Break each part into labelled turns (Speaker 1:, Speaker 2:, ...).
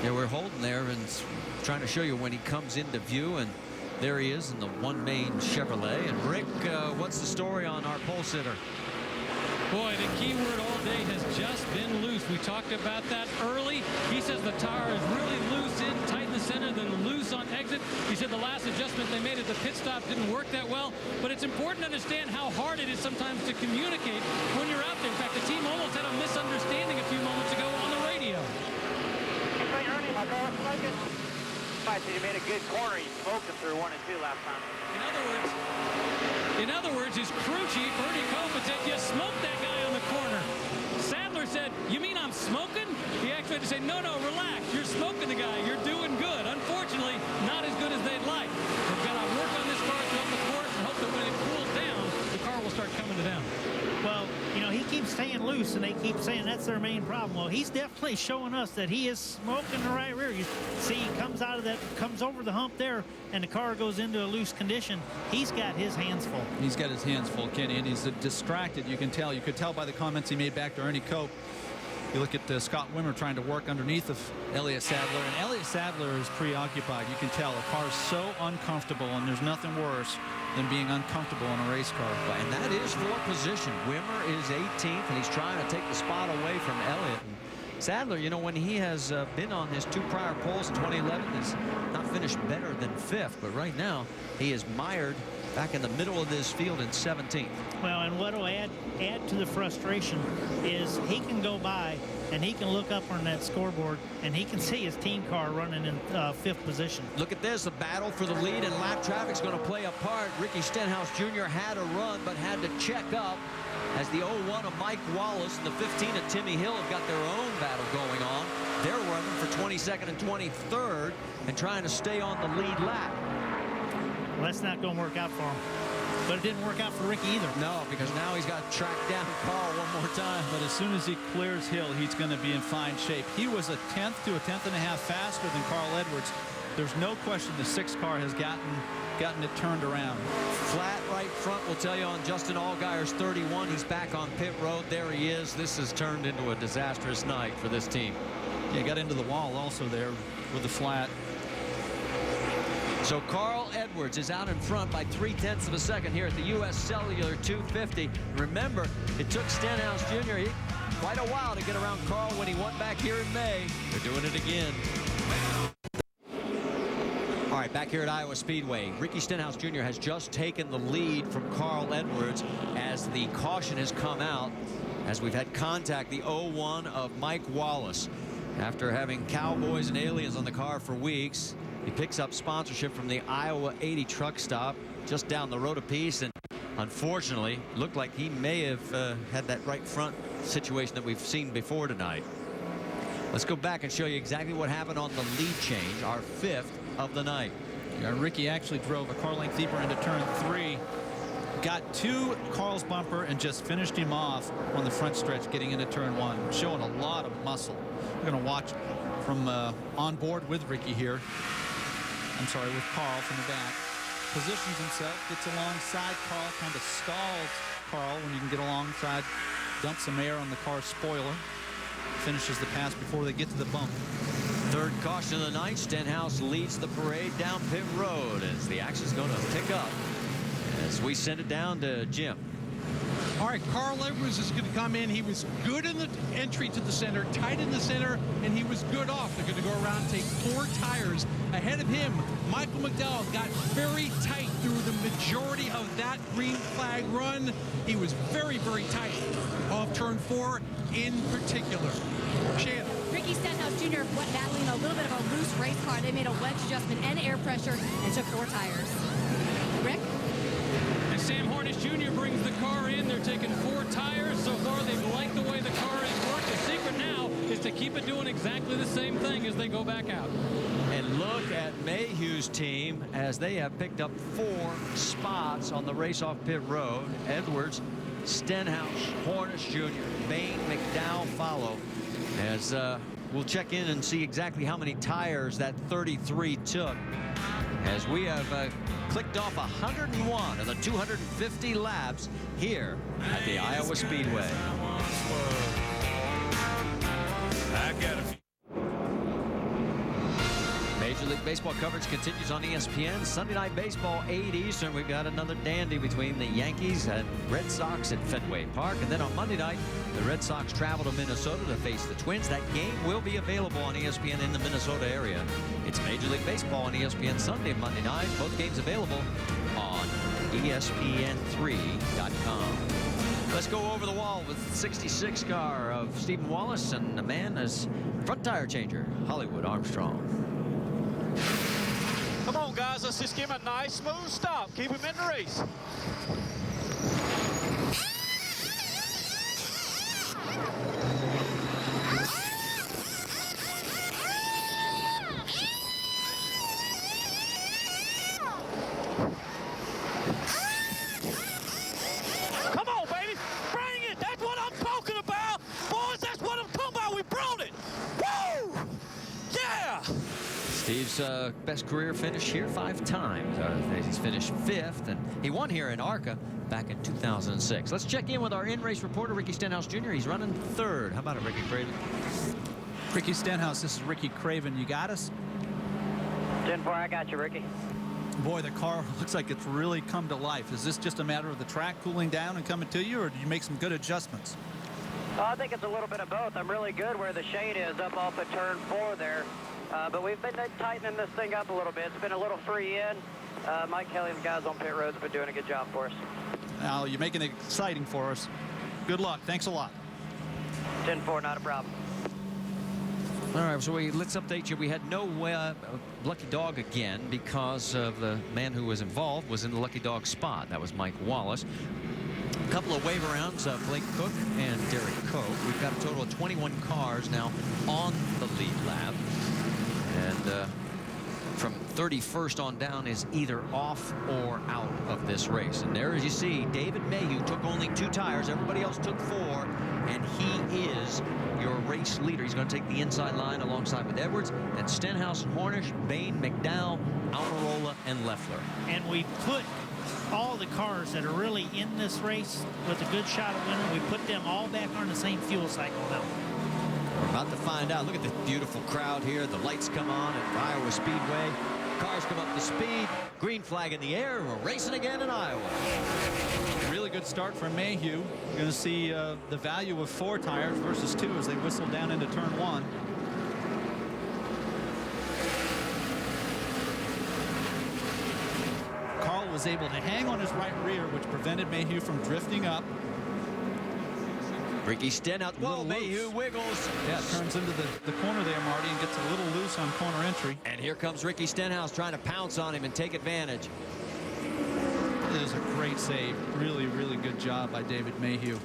Speaker 1: Yeah, we're holding there and trying to show you when he comes into view, and there he is in the one main Chevrolet. And Rick, what's the story on our pole sitter?
Speaker 2: Boy, the key word all day has just been loose. We talked about that early. He says the tire is really loose in, tight in the center, then loose on exit. He said the last adjustment they made at the pit stop didn't work that well. But it's important to understand how hard it is sometimes to communicate when you're out there. In fact, the team almost had a misunderstanding a few moments ago on the radio.
Speaker 3: Hey, Ernie, my car's smoking. I said you made a good corner. You smoked him through 1 and 2 last time.
Speaker 2: In other words, his crew chief, Ernie Copeland, said, you smoked that guy on the corner. Sadler said, you mean I'm smoking? He actually had to say, no, relax. You're smoking the guy. You're doing good. Unfortunately, not as good as they'd like. They've got to work on this car throughout the course and hope that when it cools down, the car will start coming to them.
Speaker 4: Well, you know, he keeps staying loose, and they keep saying that's their main problem. Well, he's definitely showing us that he is smoking the right rear. You see, he comes over the hump there, and the car goes into a loose condition. He's got his hands full.
Speaker 5: He's got his hands full, Kenny, and he's distracted. You can tell. You could tell by the comments he made back to Ernie Cope. You look at Scott Wimmer trying to work underneath of Elliott Sadler, and Elliott Sadler is preoccupied. You can tell the car's so uncomfortable, and there's nothing worse than being uncomfortable in a race car.
Speaker 1: And that is for position. Wimmer is 18th, and he's trying to take the spot away from Elliott. And Sadler, you know, when he has been on his 2 prior poles in 2011, has not finished better than 5th. But right now, he is mired back in the middle of this field in 17th. Well,
Speaker 4: and what will add to the frustration is he can go by and he can look up on that scoreboard and he can see his team car running in 5th position.
Speaker 1: Look at this, the battle for the lead, and lap traffic's going to play a part. Ricky Stenhouse Jr. had a run but had to check up as the 01 of Mike Wallace and the 15 of Timmy Hill have got their own battle going on. They're running for 22nd and 23rd and trying to stay on the lead lap.
Speaker 4: Well, that's not going to work out for him. But it didn't work out for Ricky either.
Speaker 1: No, because now he's got to track down Carl one more time.
Speaker 5: But as soon as he clears Hill, he's going to be in fine shape. He was a 10th to a 10th and a half faster than Carl Edwards. There's no question the 6 car has gotten it turned around.
Speaker 1: Flat right front will tell you on Justin Allgaier's 31. He's back on pit road. There he is. This has turned into a disastrous night for this team.
Speaker 5: Yeah, he got into the wall also there with the flat.
Speaker 1: So Carl Edwards is out in front by 0.3 of a second here at the U.S. Cellular 250. Remember, it took Stenhouse Jr. quite a while to get around Carl when he won back here in May. They're doing it again. All right, back here at Iowa Speedway, Ricky Stenhouse Jr. has just taken the lead from Carl Edwards as the caution has come out, as we've had contact, the 01 of Mike Wallace. After having cowboys and aliens on the car for weeks, he picks up sponsorship from the Iowa 80 truck stop just down the road a piece, and unfortunately looked like he may have had that right front situation that we've seen before tonight. Let's go back and show you exactly what happened on the lead change, our 5th of the night.
Speaker 5: Yeah, Ricky actually drove a car length deeper into turn 3, got to Carl's bumper and just finished him off on the front stretch getting into turn 1, showing a lot of muscle. We're going to watch from on board with Ricky here. I'm sorry, with Carl from the back. Positions himself, gets alongside Carl, kind of stalls Carl when you can get alongside, dumps some air on the car's spoiler, finishes the pass before they get to the bump.
Speaker 1: 3rd caution of the night. Stenhouse leads the parade down pit road as the action's going to pick up as we send it down to Jim.
Speaker 6: All right, Carl Edwards is going to come in. He was good in the entry to the center, tight in the center, and he was good off. They're going to go around and take 4 tires. Ahead of him, Michael McDowell got very tight through the majority of that green flag run. He was very, very tight off turn 4 in particular. Shannon.
Speaker 7: Ricky Stenhouse Jr. went battling a little bit of a loose race car. They made a wedge adjustment and air pressure and took 4 tires. Rick?
Speaker 2: And Sam Hornish Jr. brings the car in. They're taking 4 tires. So far, they've liked the way the car has worked. The secret now is to keep it doing exactly the same thing as they go back out.
Speaker 1: And look at Mayhew's team as they have picked up 4 spots on the race off pit road. Edwards, Stenhouse, Hornish Jr., Bain, McDowell follow. As we'll check in and see exactly how many tires that 33 took, as we have clicked off 101 of the 250 laps here at the Iowa Speedway. League Baseball coverage continues on ESPN. Sunday Night Baseball, 8 Eastern. We've got another dandy between the Yankees and Red Sox at Fenway Park. And then on Monday night, the Red Sox travel to Minnesota to face the Twins. That game will be available on ESPN in the Minnesota area. It's Major League Baseball on ESPN Sunday and Monday night. Both games available on ESPN3.com. Let's go over the wall with 66 car of Stephen Wallace and the man as front tire changer, Hollywood Armstrong.
Speaker 8: Come on, guys. Let's just give him a nice, smooth stop. Keep him in the race. Come on, baby. Bring it. That's what I'm talking about. Boys, that's what I'm talking about. We brought it. Woo! Yeah!
Speaker 1: Steve's best career finish here 5 times. He's finished 5th, and he won here in ARCA back in 2006. Let's check in with our in-race reporter, Ricky Stenhouse Jr. He's running 3rd. How about it, Ricky Craven?
Speaker 5: Ricky Stenhouse, this is Ricky Craven. You got us?
Speaker 3: 10-4, I got you, Ricky.
Speaker 5: Boy, the car looks like it's really come to life. Is this just a matter of the track cooling down and coming to you, or do you make some good adjustments?
Speaker 3: I think it's a little bit of both. I'm really good where the shade is up off of turn 4 there. But we've been tightening this thing up a little bit. It's been a little free in. Mike Kelly and the guys on pit roads have been doing a good job for us.
Speaker 5: Now, you're making it exciting for us. Good luck. Thanks a lot.
Speaker 3: 10-4, not a problem.
Speaker 1: All right, so let's update you. We had no lucky dog again because of the man who was involved was in the lucky dog spot. That was Mike Wallace. A couple of wave rounds, Blake Cook and Derek Koch. We've got a total of 21 cars now on the lead lap. And from 31st on down is either off or out of this race. And there, as you see, David Mayhew took only 2 tires. Everybody else took 4. And he is your race leader. He's going to take the inside line alongside with Edwards, then Stenhouse and Hornish, Bain, McDowell, Almirola, and Leffler.
Speaker 4: And we put all the cars that are really in this race with a good shot of winning, we put them all back on the same fuel cycle now.
Speaker 1: We're about to find out. Look at the beautiful crowd here. The lights come on at Iowa Speedway. Cars come up to speed. Green flag in the air. And we're racing again in Iowa.
Speaker 5: Really good start for Mayhew. You're going to see the value of 4 tires versus 2 as they whistle down into turn 1. Carl was able to hang on his right rear, which prevented Mayhew from drifting up.
Speaker 1: Ricky Stenhouse. Whoa, Mayhew wiggles.
Speaker 5: Yeah, turns into the corner there, Marty, and gets a little loose on corner entry.
Speaker 1: And here comes Ricky Stenhouse trying to pounce on him and take advantage.
Speaker 5: It is a great save. Really, really good job by David Mayhew.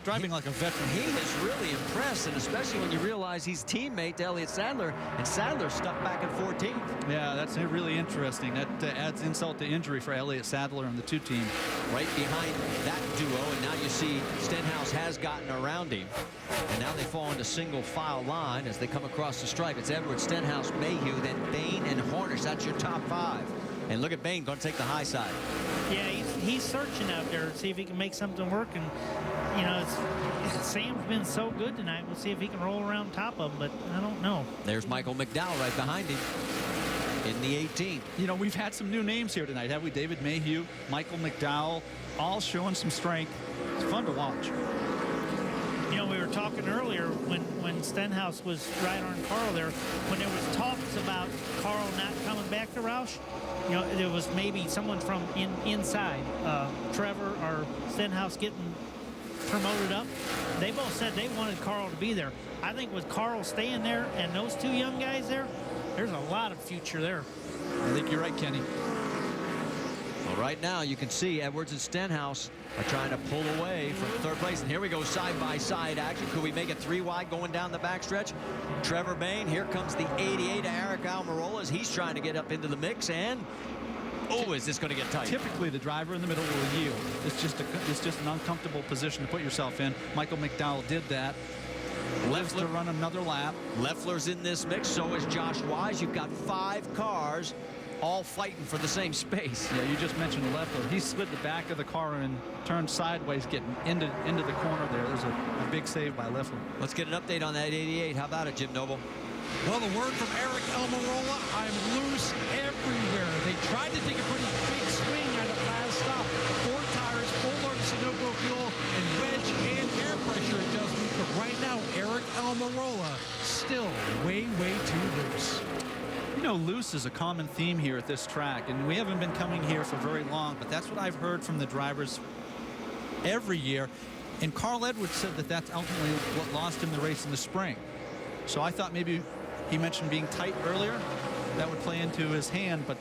Speaker 5: Driving like a veteran.
Speaker 1: He is really impressed, and especially when you realize he's teammate to Elliott Sadler, and Sadler stuck back at 14th.
Speaker 5: Yeah, that's really interesting. That adds insult to injury for Elliott Sadler and the 2 team.
Speaker 1: Right behind that duo, and now you see Stenhouse has gotten around him, and now they fall into single file line as they come across the stripe. It's Edwards, Stenhouse, Mayhew, then Bain and Hornish. That's your top 5. And look at Bain going to take the high side.
Speaker 4: Yeah, he's searching out there to see if he can make something work. And, you know, Sam's been so good tonight. We'll see if he can roll around top of him, but I don't know.
Speaker 1: There's Michael McDowell right behind him in the 18th.
Speaker 5: You know, we've had some new names here tonight, have we? David Mayhew, Michael McDowell, all showing some strength. It's fun to watch.
Speaker 4: You know, we were talking earlier when Stenhouse was right on Carl there, when there was talks about Carl not coming back to Roush. You know, there was maybe someone from inside, Trevor or Stenhouse getting promoted up. They both said they wanted Carl to be there. I think with Carl staying there and those 2 young guys there, there's a lot of future there.
Speaker 5: I think you're right, Kenny.
Speaker 1: Well, right now you can see Edwards and Stenhouse are trying to pull away from 3rd place. And here we go, side-by-side action. Could we make it 3 wide going down the backstretch? Trevor Bain. Here comes the 88 of Eric Almirola as he's trying to get up into the mix. And, oh, is this going to get tight?
Speaker 5: Typically, the driver in the middle will yield. It's just an uncomfortable position to put yourself in. Michael McDowell did that. Lives to run another lap.
Speaker 1: Leffler's in this mix. So is Josh Wise. You've got 5 cars all fighting for the same space.
Speaker 5: Yeah, you just mentioned Leffler. He slid the back of the car and turned sideways, getting into the corner there. There's a big save by Leffler.
Speaker 1: Let's get an update on that 88. How about it, Jim Noble?
Speaker 6: Well, the word from Eric Almirola, I'm loose everywhere. They tried to take a pretty big swing at it last stop. 4 tires, full-load Sunoco fuel, and wedge and air pressure adjustment. But right now, Eric Almirola still way, way too loose.
Speaker 5: You know, loose is a common theme here at this track, and we haven't been coming here for very long, but that's what I've heard from the drivers every year. And Carl Edwards said that that's ultimately what lost him the race in the spring. So I thought maybe he mentioned being tight earlier. That would play into his hand, but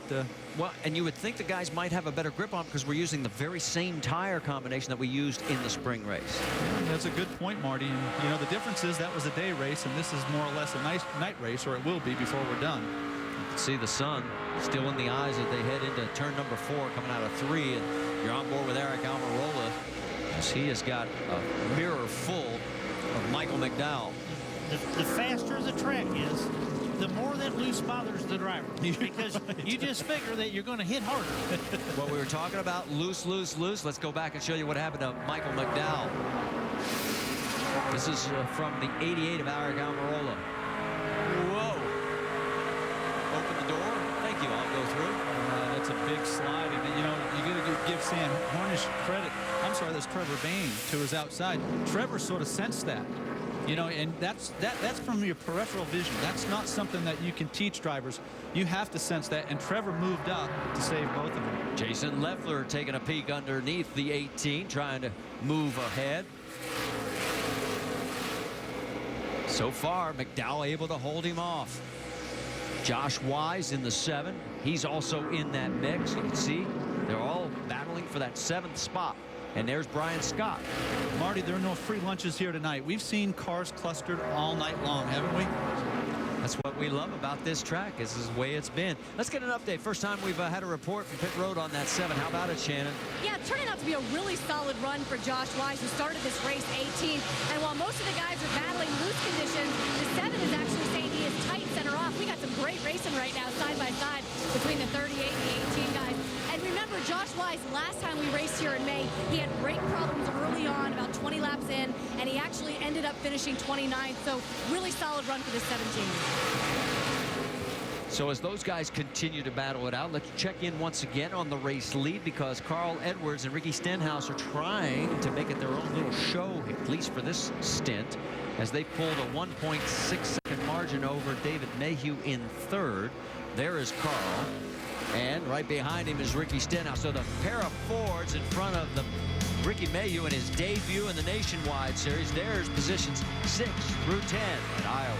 Speaker 1: well, and you would think the guys might have a better grip on it because we're using the very same tire combination that we used in the spring race.
Speaker 5: yeah, that's a good point, Marty. And you know, the difference is that was a day race, and this is more or less a night race, or it will be before we're done.
Speaker 1: You can see the sun still in the eyes as they head into turn number 4, coming out of 3, and you're on board with Eric Almirola as he has got a mirror full of Michael McDowell.
Speaker 4: The faster the track is, the more that loose bothers the driver, because you just figure that you're going to hit harder.
Speaker 1: Well, we were talking about loose, loose, loose. Let's go back and show you what happened to Michael McDowell. This is from the 88 of Eric Almirola. Whoa. Open the door. Thank you. I'll go through.
Speaker 5: That's a big slide, and you know, you got to give Sam Hornish credit. I'm sorry, that's Trevor Bain to his outside. Trevor sort of sensed that. You know, and that's from your peripheral vision. That's not something that you can teach drivers. You have to sense that, and Trevor moved up to save both of them.
Speaker 1: Jason Leffler taking a peek underneath the 18, trying to move ahead. So far, McDowell able to hold him off. Josh Wise in the 7. He's also in that mix. You can see they're all battling for that 7th spot. And there's Brian Scott.
Speaker 5: Marty, there are no free lunches here tonight. We've seen cars clustered all night long, haven't we?
Speaker 1: That's what we love about this track. This is the way it's been. Let's get an update. First time we've had a report from pit road on that 7. How about it, Shannon?
Speaker 7: Yeah, it turned out to be a really solid run for Josh Wise, who started this race 18th. And while most of the guys are battling loose conditions, the 7 is actually saying he is tight center off. We got some great racing right now, side by side, between the 38 and the 18 guys. And remember, Josh Wise, last time we raced here in May, he had brake problems early on, about 20 laps in, and he actually ended up finishing 29th. So really solid run for the 17.
Speaker 1: So as those guys continue to battle it out, let's check in once again on the race lead, because Carl Edwards and Ricky Stenhouse are trying to make it their own little show, at least for this stint, as they pulled a 1.6-second margin over David Mayhew in 3rd. There is Carl. And right behind him is Ricky Stenhouse. So the pair of Fords in front of the Ricky Mayhew in his debut in the Nationwide Series. There's positions 6 through 10 at Iowa.